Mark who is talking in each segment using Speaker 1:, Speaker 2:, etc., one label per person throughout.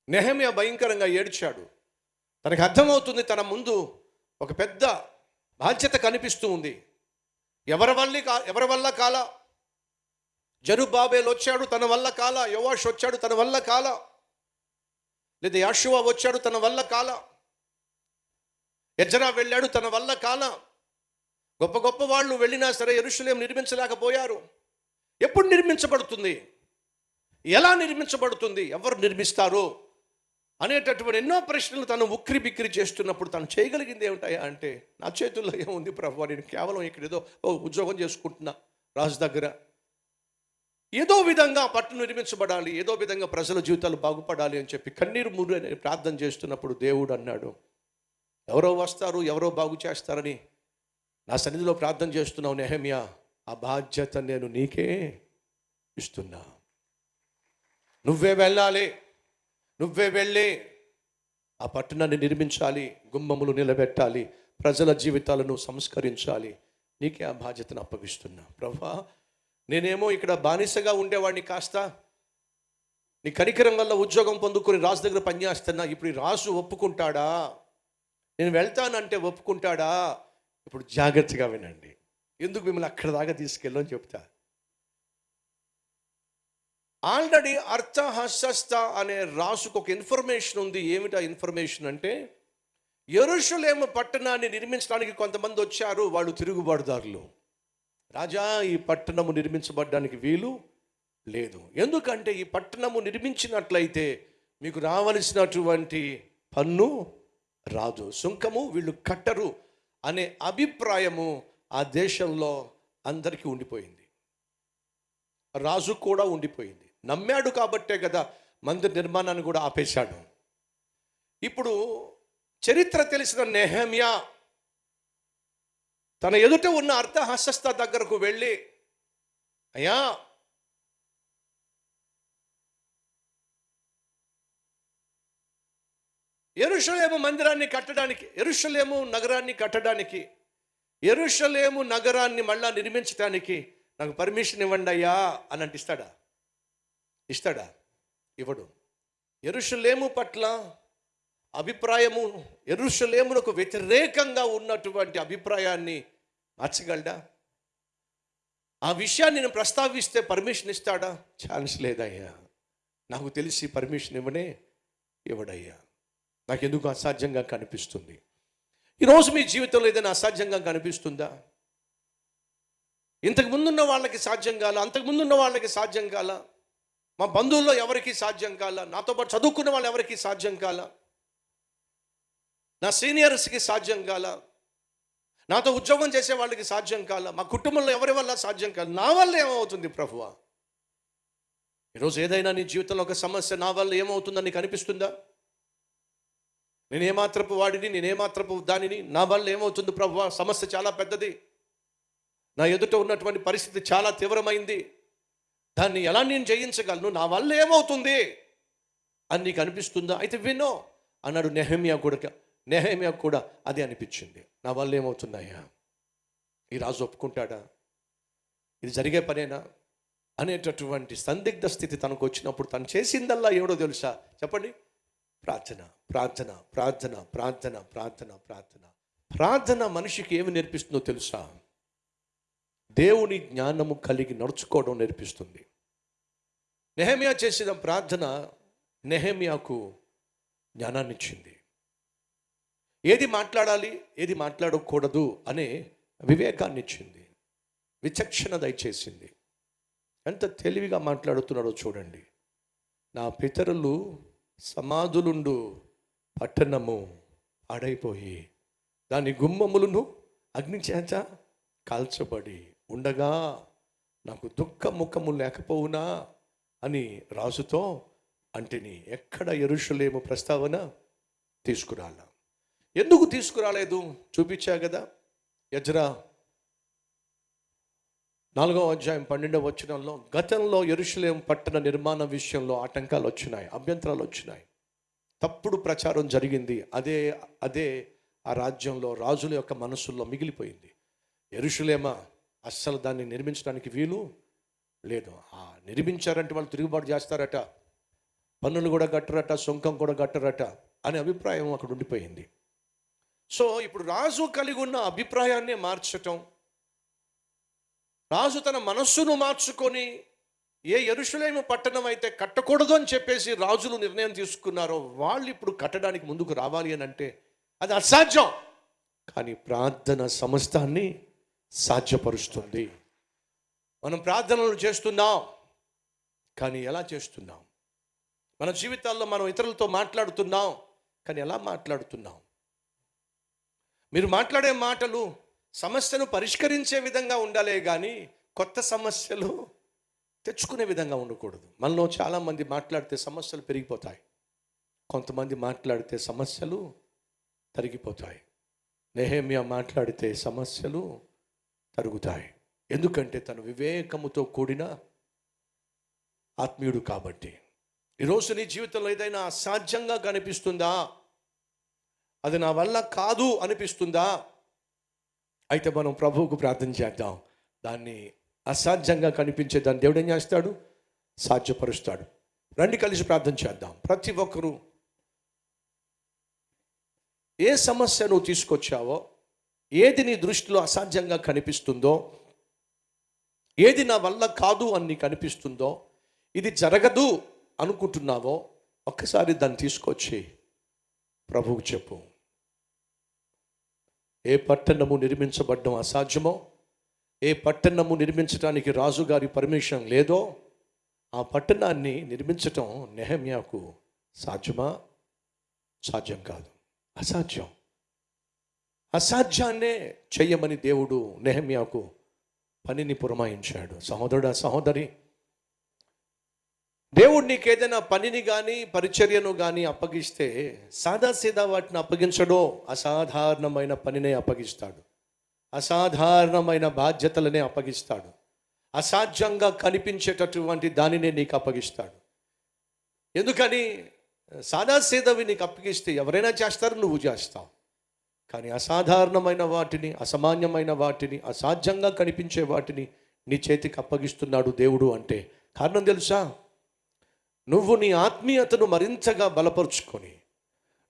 Speaker 1: నెహెమ్యా భయంకరంగా ఏడ్చాడు. తనకు అర్థమవుతుంది, తన ముందు ఒక పెద్ద బాధ్యత కనిపిస్తూ ఉంది. ఎవరి వల్ల కాల. జెరుబ్బాబెల్ వచ్చాడు, తన వల్ల కాల. యోవాష్ వచ్చాడు, తన వల్ల కాల. లేదా యాషువా వచ్చాడు, తన వల్ల కాల. ఎజ్రా వెళ్ళాడు, తన వల్ల కాల. గొప్ప గొప్ప వాళ్ళు వెళ్ళినా సరే యెరూషలేం నిర్మించలేకపోయారు. ఎప్పుడు నిర్మించబడుతుంది, ఎలా నిర్మించబడుతుంది, ఎవరు నిర్మిస్తారు అనేటటువంటి ఎన్నో ప్రశ్నలు తను ఉక్కిరి బిక్కిరి చేస్తున్నప్పుడు తను చేయగలిగింది ఏమిటాయా అంటే, నా చేతుల్లో ఏముంది ప్రభు, నేను కేవలం ఇక్కడ ఏదో ఉద్యోగం చేసుకుంటున్నా రాజు దగ్గర, ఏదో విధంగా పట్టణం నిర్మించబడాలి, ఏదో విధంగా ప్రజల జీవితాలు బాగుపడాలి అని చెప్పి కన్నీరు ముర్రు ప్రార్థన చేస్తున్నప్పుడు దేవుడు అన్నాడు, ఎవరో వస్తారు, ఎవరో బాగు చేస్తారని నా సన్నిధిలో ప్రార్థన చేస్తున్నావు నెహెమ్యా, ఆ బాధ్యత నేను నీకే ఇస్తున్నా. నువ్వే వెళ్ళాలి, నువ్వే వెళ్ళి ఆ పట్టణాన్ని నిర్మించాలి, గుమ్మములు నిలబెట్టాలి, ప్రజల జీవితాలను సంస్కరించాలి. నీకే ఆ బాధ్యతను అప్పగిస్తున్నా. ప్రభువా, నేనేమో ఇక్కడ బానిసగా ఉండేవాడిని, కాస్త నీ కనికరం వల్ల ఉద్యోగం పొందుకొని రాజు దగ్గర పనిచేస్తున్నా. ఇప్పుడు ఈ రాజు ఒప్పుకుంటాడా? నేను వెళ్తానంటే ఒప్పుకుంటాడా? ఇప్పుడు జాగ్రత్తగా వినండి, ఎందుకు మిమ్మల్ని అక్కడ దాకా తీసుకెళ్ళని చెప్తా. ఆల్రెడీ అర్తహషస్త అనే రాసుకు ఒక ఇన్ఫర్మేషన్ ఉంది. ఏమిటా ఇన్ఫర్మేషన్ అంటే, యెరూషలేము పట్టణాన్ని నిర్మించడానికి కొంతమంది వచ్చారు, వాళ్ళు తిరుగుబాటుదారులు. రాజా, ఈ పట్టణము నిర్మించబడడానికి వీలు లేదు, ఎందుకంటే ఈ పట్టణము నిర్మించినట్లయితే మీకు రావలసినటువంటి పన్ను రాదు, సుంకము వీళ్ళు కట్టరు అనే అభిప్రాయము ఆ దేశంలో అందరికీ ఉండిపోయింది, రాజు కూడా ఉండిపోయింది. నమ్మాడు కాబట్టే కదా మందిర నిర్మాణాన్ని కూడా ఆపేశాడు. ఇప్పుడు చరిత్ర తెలిసిన నెహెమ్యా తన ఎదుట ఉన్న అర్తహషస్త దగ్గరకు వెళ్ళి, అయ్యా, యెరూషలేము మందిరాన్ని కట్టడానికి, యెరూషలేము నగరాన్ని కట్టడానికి, యెరూషలేము నగరాన్ని మళ్ళా నిర్మించడానికి నాకు పర్మిషన్ ఇవ్వండి అయ్యా అని అంటే ఇస్తాడా? ఇవ్వడు. యెరూషలేము పట్ల అభిప్రాయము, యెరూషలేమునకు వ్యతిరేకంగా ఉన్నటువంటి అభిప్రాయాన్ని మార్చగలడా? ఆ విషయాన్ని నేను ప్రస్తావిస్తే పర్మిషన్ ఇస్తాడా? ఛాన్స్ లేదయ్యా. నాకు తెలిసి పర్మిషన్ ఇవ్వడయ్యా. నాకెందుకు అసాధ్యంగా కనిపిస్తుంది. ఈరోజు మీ జీవితంలో ఏదైనా అసాధ్యంగా కనిపిస్తుందా? ఇంతకు ముందున్న వాళ్ళకి సాధ్యం కాల, అంతకు ముందున్న వాళ్ళకి సాధ్యం కాల, మా బంధువుల్లో ఎవరికి సాధ్యం కాల, నాతో పాటు చదువుకున్న వాళ్ళు ఎవరికి సాధ్యం కాల, నా సీనియర్స్కి సాధ్యం కాల, నాతో ఉద్యోగం చేసే వాళ్ళకి సాధ్యం కాల, మా కుటుంబంలో ఎవరి వల్ల సాధ్యం కాల, నా వల్ల ఏమవుతుంది ప్రభువా? ఈరోజు ఏదైనా నీ జీవితంలో ఒక సమస్య నా వల్ల ఏమవుతుందని నీకు అనిపిస్తుందా? నేనేమాత్రపు వాడిని, నేనేమాత్రపు దానిని, నా వల్ల ఏమవుతుంది ప్రభువా? సమస్య చాలా పెద్దది, నా ఎదుట ఉన్నటువంటి పరిస్థితి చాలా తీవ్రమైంది, దాన్ని ఎలా నేను జయించగలను, నా వల్ల ఏమవుతుంది అని నీకు అనిపిస్తుందా? అయితే వినో అన్నాడు నెహెమ్యా కూడా అదే అనిపించింది. నా వల్ల ఏమవుతున్నాయా? ఈ రాజు ఒప్పుకుంటాడా? ఇది జరిగే పనేనా అనేటటువంటి సందిగ్ధ స్థితి తనకు వచ్చినప్పుడు తను చేసిందల్లా ఏమిటో తెలుసా? చెప్పండి. ప్రార్థన, ప్రార్థన, ప్రార్థన, ప్రార్థన, ప్రార్థన, ప్రార్థన. ప్రార్థన మనిషికి ఏమి నేర్పిస్తుందో తెలుసా? దేవుని జ్ఞానము కలిగి నడుచుకోవడం నేర్పిస్తుంది. నెహెమ్యా చేసిన ప్రార్థన నెహెమ్యాకు జ్ఞానాన్ని ఇచ్చింది. ఏది మాట్లాడాలి, ఏది మాట్లాడకూడదు అనే వివేకాన్ని ఇచ్చింది, విచక్షణ దయచేసింది. ఎంత తెలివిగా మాట్లాడుతున్నాడో చూడండి. నా పితరులు సమాధులుండు పట్టణము పాడైపోయి దాని గుమ్మములను అగ్ని చేత కాల్చబడి ఉండగా నాకు దుఃఖ ముఖము లేకపోవునా అని రాజుతో అంటేని ఎక్కడ యెరూషలేము ప్రస్తావన తీసుకురాలా? ఎందుకు తీసుకురాలేదు చూపించా కదా. ఎజ్రా 4వ అధ్యాయం 12వ వచనంలో గతంలో యెరూషలేము పట్టణ నిర్మాణ విషయంలో ఆటంకాలు వచ్చినాయి, అభ్యంతరాలు వచ్చినాయి, తప్పుడు ప్రచారం జరిగింది. అదే ఆ రాజ్యంలో రాజుల యొక్క మనసుల్లో మిగిలిపోయింది. యెరూషలేమా, అస్సలు దాన్ని నిర్మించడానికి వీలు లేదు. నిర్మించారంటే వాళ్ళు తిరుగుబాటు చేస్తారట, పన్నులు కూడా కట్టరట, సుంకం కూడా కట్టరట అనే అభిప్రాయం అక్కడ ఉండిపోయింది. సో ఇప్పుడు రాజు కలిగి ఉన్న అభిప్రాయాన్ని మార్చటం, రాజు తన మనస్సును మార్చుకొని ఏ యెరూషలేము పట్టణం అయితే కట్టకూడదు అని చెప్పేసి రాజులు నిర్ణయం తీసుకున్నారో వాళ్ళు ఇప్పుడు కట్టడానికి ముందుకు రావాలి అని అంటే అది అసాధ్యం. కానీ ప్రార్థన సమస్తాన్ని సాధ్యపరుస్తుంది. మనం ప్రార్థనలు చేస్తున్నాం, కానీ ఎలా చేస్తున్నాం? మన జీవితాల్లో మనం ఇతరులతో మాట్లాడుతున్నాం, కానీ ఎలా మాట్లాడుతున్నాం? మీరు మాట్లాడే మాటలు సమస్యను పరిష్కరించే విధంగా ఉండాలే కానీ కొత్త సమస్యలు తెచ్చుకునే విధంగా ఉండకూడదు. మనలో చాలామంది మాట్లాడితే సమస్యలు పెరిగిపోతాయి, కొంతమంది మాట్లాడితే సమస్యలు తరిగిపోతాయి. నెహెమ్యా మాట్లాడితే సమస్యలు తరుగుతాయి. ఎందుకంటే తను వివేకముతో కూడిన ఆత్మీయుడు కాబట్టి. ఈరోజు నీ జీవితంలో ఏదైనా అసాధ్యంగా కనిపిస్తుందా? అది నా వల్ల కాదు అనిపిస్తుందా? అయితే మనం ప్రభువుకు ప్రార్థన చేద్దాం. దాన్ని అసాధ్యంగా కనిపించే దాన్ని దేవుడు ఏం చేస్తాడు? సాధ్యపరుస్తాడు. రండి కలిసి ప్రార్థన చేద్దాం. ప్రతి ఒక్కరూ ఏ సమస్య నువ్వు తీసుకొచ్చావో, ఏది నీ దృష్టిలో అసాధ్యంగా కనిపిస్తుందో, ఏది నా వల్ల కాదు అని నీకు అనిపిస్తుందో, ఇది జరగదు అనుకుంటున్నావో ఒక్కసారి దాన్ని తీసుకొచ్చి ప్రభువుకు చెప్పు. ఏ పట్టణము నిర్మించబడ్డం అసాధ్యమో, ఏ పట్టణము నిర్మించడానికి రాజుగారి పర్మిషన్ లేదో ఆ పట్టణాన్ని నిర్మించటం నెహెమ్యాకు సాధ్యమా? సాధ్యం కాదు, అసాధ్యం. అసాధ్యాన్నే చెయ్యమని దేవుడు నెహెమ్యాకు పనిని పురమాయించాడు. సహోదరుడా, సహోదరి, దేవుడు నీకు ఏదైనా పనిని కానీ పరిచర్యను కానీ అప్పగిస్తే సాదాసీదా వాటిని అప్పగించడో, అసాధారణమైన పనినే అప్పగిస్తాడు, అసాధారణమైన బాధ్యతలనే అప్పగిస్తాడు, అసాధ్యంగా కనిపించేటటువంటి దానినే నీకు అప్పగిస్తాడు. ఎందుకని? సాదాసీదవి నీకు అప్పగిస్తే ఎవరైనా చేస్తారు, నువ్వు చేస్తావు. కానీ అసాధారణమైన వాటిని, అసామాన్యమైన వాటిని, అసాధ్యంగా కనిపించే వాటిని నీ చేతికి అప్పగిస్తున్నాడు దేవుడు. అంటే కారణం తెలుసా? నువ్వు నీ ఆత్మీయతను మరింతగా బలపరుచుకొని,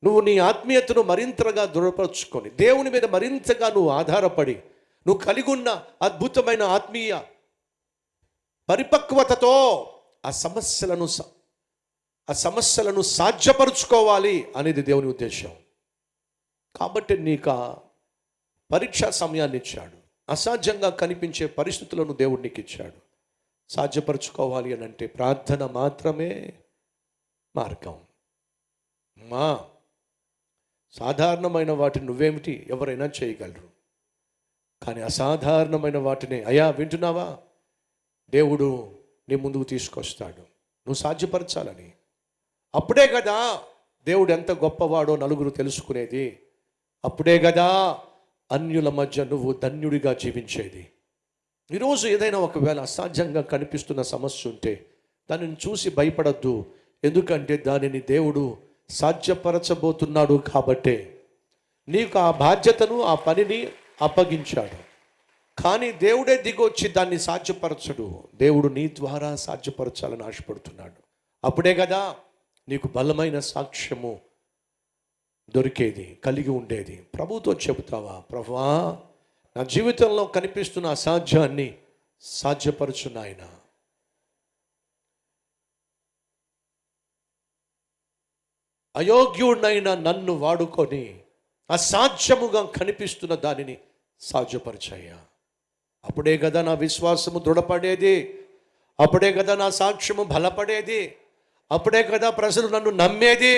Speaker 1: నువ్వు నీ ఆత్మీయతను మరింతగా దృఢపరుచుకొని, దేవుని మీద మరింతగా నువ్వు ఆధారపడి, నువ్వు కలిగి ఉన్న అద్భుతమైన ఆత్మీయ పరిపక్వతతో ఆ సమస్యలను సాధ్యపరుచుకోవాలి అనేది దేవుని ఉద్దేశం. కాబట్టి నీకు ఆ పరీక్షా సమయాన్ని ఇచ్చాడు. అసాధ్యంగా కనిపించే పరిస్థితులను దేవుడు నీకు ఇచ్చాడు. సాధ్యపరచుకోవాలి అని అంటే ప్రార్థన మాత్రమే మార్గం. సాధారణమైన వాటిని నువ్వేమిటి ఎవరైనా చేయగలరు, కానీ అసాధారణమైన వాటిని, అయ్యా వింటున్నావా, దేవుడు నీ ముందుకు తీసుకొస్తాడు నువ్వు సాధ్యపరచాలని. అప్పుడే కదా దేవుడు ఎంత గొప్పవాడో నలుగురు తెలుసుకునేది. అప్పుడే కదా అన్యుల మధ్య నువ్వు ధన్యుడిగా జీవించేది. ఈరోజు ఏదైనా ఒకవేళ అసాధ్యంగా కనిపిస్తున్న సమస్య ఉంటే దానిని చూసి భయపడద్దు. ఎందుకంటే దానిని దేవుడు సాధ్యపరచబోతున్నాడు కాబట్టే నీకు ఆ బాధ్యతను, ఆ పనిని అప్పగించాడు. కానీ దేవుడే దిగొచ్చి దాన్ని సాధ్యపరచడు. దేవుడు నీ ద్వారా సాధ్యపరచాలని ఆశపడుతున్నాడు. అప్పుడే కదా నీకు బలమైన సాక్ష్యము దొరికేది, కలిగి ఉండేది. ప్రభుతో చెబుతావా, ప్రభువా నా జీవితంలో కనిపిస్తున్న అసాధ్యాన్ని సాధ్యపరచు నాయనా. అయోగ్యుడైన నన్ను వాడుకొని అసాధ్యముగా కనిపిస్తున్న దానిని సాధ్యపరచయ్యా. అప్పుడే కదా నా విశ్వాసము దృఢపడేది, అప్పుడే కదా నా సాక్ష్యము బలపడేది, అప్పుడే కదా ప్రజలు నన్ను నమ్మేది.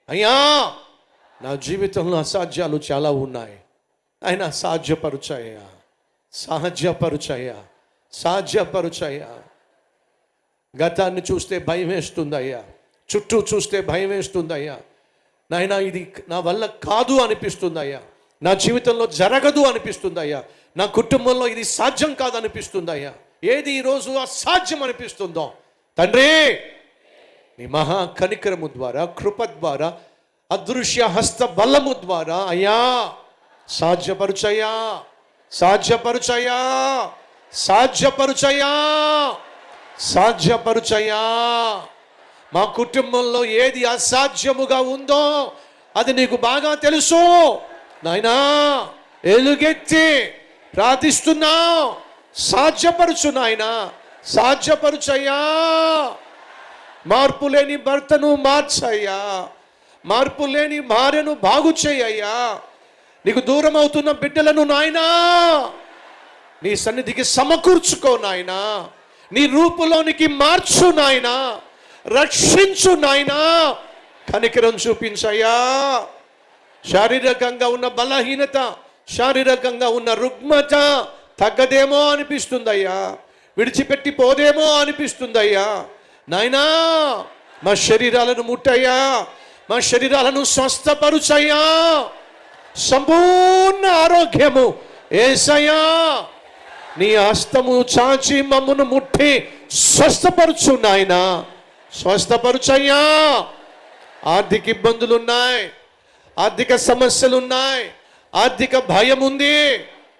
Speaker 1: అయ్యా నా జీవితంలో అసాధ్యాలు చాలా ఉన్నాయి, ఆయన సాధ్యపరుచయ్యా, సాధ్యపరుచయ్యా, సాధ్యపరుచయ్యా. గతాన్ని చూస్తే భయం వేస్తుందయ్యా, చుట్టూ చూస్తే భయం వేస్తుందయ్యా. నాయనా ఇది నా వల్ల కాదు అనిపిస్తుందయ్యా, నా జీవితంలో జరగదు అనిపిస్తుందయ్యా, నా కుటుంబంలో ఇది సాధ్యం కాదు అనిపిస్తుందయ్యా. ఏది ఈరోజు అసాధ్యం అనిపిస్తుందో తండ్రి నీ మహా కనికరము ద్వారా, కృప ద్వారా, అదృశ్య హస్త బలము ద్వారా అయ్యా సాధ్యపరుచయ్యా, సాధ్యపరుచయ్యా, సాధ్యపరుచయ్యా, సాధ్యపరుచయ్యా. మా కుటుంబంలో ఏది అసాధ్యముగా ఉందో అది నీకు బాగా తెలుసు నాయనా. ఎలుగెత్తి ప్రార్థిస్తున్నావు, సాధ్యపరచు నాయనా, సాధ్యపరచయ్యా. మార్పు లేని భర్తను మార్చయ్యా, మార్పు లేని భార్యను బాగు చేయయ్యా. నీకు దూరం అవుతున్న బిడ్డలను నాయనా నీ సన్నిధికి సమకూర్చుకో నాయనా. నీ రూపులోనికి మార్చు నాయనా, రక్షించు నాయనా, కనికరం చూపించయ్యా. శారీరకంగా ఉన్న బలహీనత, శారీరకంగా ఉన్న రుగ్మత తగ్గదేమో అనిపిస్తుందయ్యా, విడిచిపెట్టి పోదేమో అనిపిస్తుందయ్యా. నాయనా మా శరీరాలను ముట్టయ్యా, మా శరీరాలను స్వస్థపరుచయ్యా. సంపూర్ణ ఆరోగ్యము యేసయ్యా, నీ హస్తము చాచి మమ్మను ముట్టి స్వస్థపరచు నాయనా, స్వస్థపరుచయ్యా. ఆర్థిక ఇబ్బందులు ఉన్నాయి, ఆర్థిక సమస్యలు ఉన్నాయి, ఆర్థిక భయం ఉంది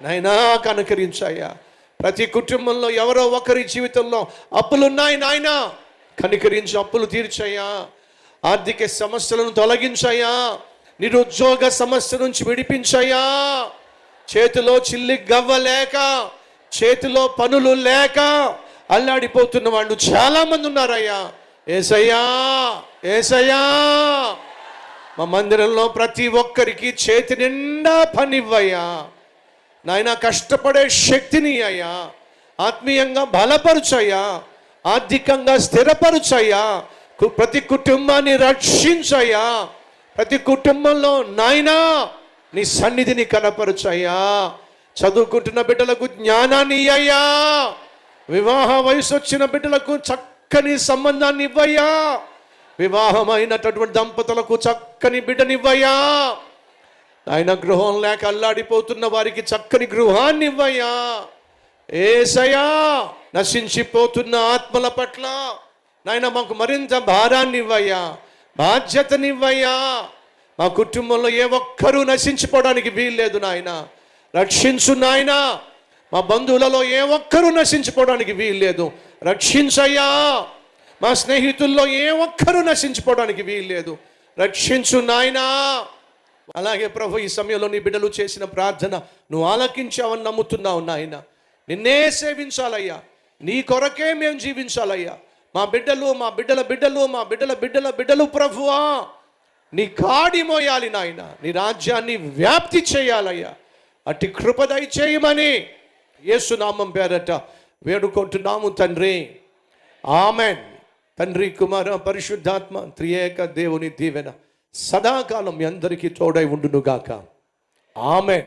Speaker 1: నాయనా, కనికరించయ్యా. ప్రతి కుటుంబంలో ఎవరో ఒకరి జీవితంలో అప్పులున్నాయి నాయనా, కనికరించి అప్పులు తీర్చయ్యా. ఆర్థిక సమస్యలను తొలగించయ్యా, నిరుద్యోగ సమస్య నుంచి విడిపించయ్యా. చేతిలో చిల్లి గవ్వ లేక, చేతిలో పనులు లేక అల్లాడిపోతున్న వాళ్ళు చాలా మంది ఉన్నారయ్యా. యేసయ్యా, యేసయ్యా, మా మందిరంలో ప్రతి ఒక్కరికి చేతి నిండా పనివ్వయ్యా నాయన. కష్టపడే శక్తిని అయ్యా, ఆత్మీయంగా బలపరుచయ్యా, ఆర్థికంగా స్థిరపరుచయ్యా. ప్రతి కుటుంబాన్ని రక్షించయ్యా. ప్రతి కుటుంబంలో నాయనా నీ సన్నిధిని కనపరుచయ్యా. చదువుకుంటున్న బిడ్డలకు జ్ఞానాన్ని ఇయ్యయ్యా. వివాహ వయసు వచ్చిన బిడ్డలకు చక్కని సంబంధాన్ని ఇవ్వయ్యా. వివాహమైనటువంటి దంపతులకు చక్కని బిడ్డనివ్వయ్యా. ఆయన గృహం లేక అల్లాడిపోతున్న వారికి చక్కని గృహాన్ని ఇవ్వయ్యా. యేసయ్యా, నశించిపోతున్న ఆత్మల పట్ల నాయన మాకు మరింత భారాన్ని ఇవ్వయ్యా, బాధ్యతనివ్వయ్యా. మా కుటుంబంలో ఏ ఒక్కరూ నశించిపోవడానికి వీల్లేదు నాయన, రక్షించు నాయన. మా బంధువులలో ఏ ఒక్కరూ నశించిపోవడానికి వీల్లేదు, రక్షించయ్యా. మా స్నేహితుల్లో ఏ ఒక్కరూ నశించిపోవడానికి వీల్లేదు, రక్షించు నాయనా. అలాగే ప్రభు, ఈ సమయంలో నీ బిడ్డలు చేసిన ప్రార్థన నువ్వు ఆలకించావని నమ్ముతున్నావు నాయన. నిన్నే సేవించాలయ్యా, నీ కొరకే మేము జీవించాలయ్యా. మా బిడ్డలు, మా బిడ్డల బిడ్డలు, మా బిడ్డల బిడ్డల బిడ్డలు ప్రభువా నీ కాడి మోయాలి నాయన, నీ రాజ్యాన్ని వ్యాప్తి చేయాలయ్యా. అట్టి కృప దయచేయమని యేసునామం పేరట వేడుకుంటున్నాము తండ్రి, ఆమెన్. తండ్రి, కుమార, పరిశుద్ధాత్మ త్రియేక దేవుని దీవెన సదాకాలం మీ అందరికీ తోడై ఉండునుగాక. ఆమెన్.